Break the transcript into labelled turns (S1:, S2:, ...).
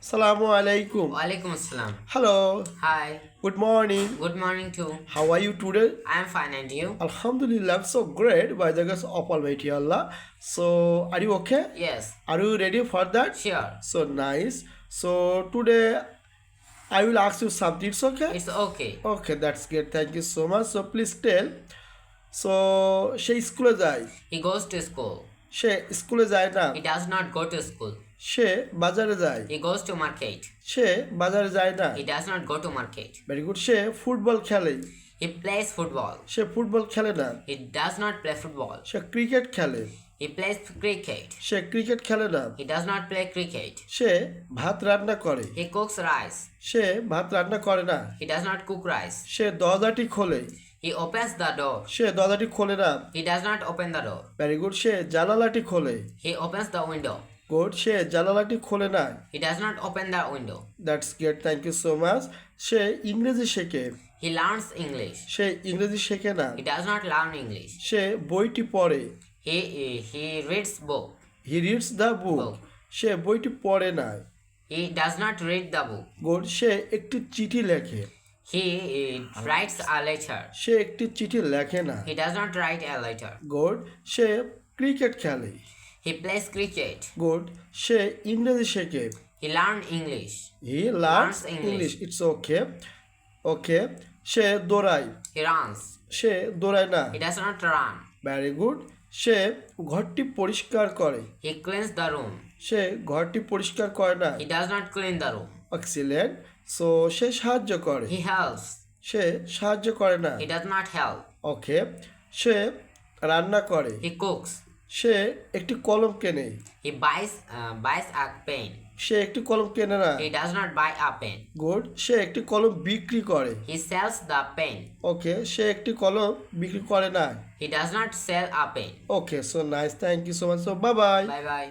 S1: Assalamu alaikum.
S2: Walaikum assalam.
S1: Hello.
S2: Hi.
S1: Good morning.
S2: Good morning too.
S1: How are you today?
S2: I am fine and you?
S1: Alhamdulillah, I'm so great by the grace of Almighty Allah. So, are you okay?
S2: Yes.
S1: Are you ready for that?
S2: Sure.
S1: So nice. So today I will ask you something. It's okay?
S2: It's okay.
S1: Okay, that's great. Thank you so much. So please tell. So সে স্কুলে যায়,
S2: He goes to school.
S1: সে স্কুলে যায় না,
S2: He does not go to school.
S1: সে বাজারে যায়,
S2: He goes to market.
S1: সে বাজারে যায় না।
S2: He does not go to market.
S1: Very good. Say football খেলে,
S2: He plays football.
S1: Say football খেলে না।
S2: He does not play football.
S1: Say cricket খেলে,
S2: He plays cricket.
S1: Say cricket খেলে না।
S2: He does not play cricket.
S1: সে ভাত রান্না করে,
S2: He cooks rice.
S1: সে ভাত রান্না করে না।
S2: He does not cook rice.
S1: সে দরজাটি খোলে,
S2: He opens the door.
S1: সে দরজাটি খোলে না।
S2: He does not open the door.
S1: Very good. সে জানালাটি খোলে,
S2: He opens the window.
S1: Good. সে জানালাটি খোলে না।
S2: He does not open the window.
S1: That's great, thank you so much. সে ইংরেজি শেখে,
S2: He learns English.
S1: সে ইংরেজি শেখে না।
S2: He does not learn English.
S1: সে বইটি পড়ে,
S2: He reads book.
S1: He reads the book.
S2: Book.
S1: সে বইটি পড়ে না।
S2: He does not read the book.
S1: Good. সে একটি চিঠি লেখে,
S2: He writes a letter.
S1: সে একটি চিঠি লেখে না।
S2: He does not write a letter.
S1: Good. Say cricket খেলে,
S2: He plays cricket.
S1: গুড। সে ইংরেজি শেখে,
S2: He learns English.
S1: He learns
S2: Learns English.
S1: English. It's okay, ওকে। সে দৌড়ায়,
S2: He runs.
S1: সে দৌড়ায় না।
S2: He does not run.
S1: Very good. সে ঘরটি পরিষ্কার করে,
S2: He cleans the room.
S1: সে ঘরটি পরিষ্কার করে না।
S2: He does not clean the room.
S1: Excellent. So সে সাহায্য করে,
S2: He helps.
S1: সে সাহায্য করে না।
S2: He does not help.
S1: ওকে। সে রান্না করে,
S2: He cooks.
S1: সে একটি কলম কেনে,
S2: He buys a pen.
S1: সে একটি কলম কেনে না।
S2: He does not buy a pen.
S1: Good. সে একটি কলম বিক্রি করে,
S2: He sells the pen.
S1: ওকে। সে একটি কলম বিক্রি করে না।
S2: He does not sell a pen.
S1: Okay, so nice, thank you so much. So bye bye.
S2: Bye bye.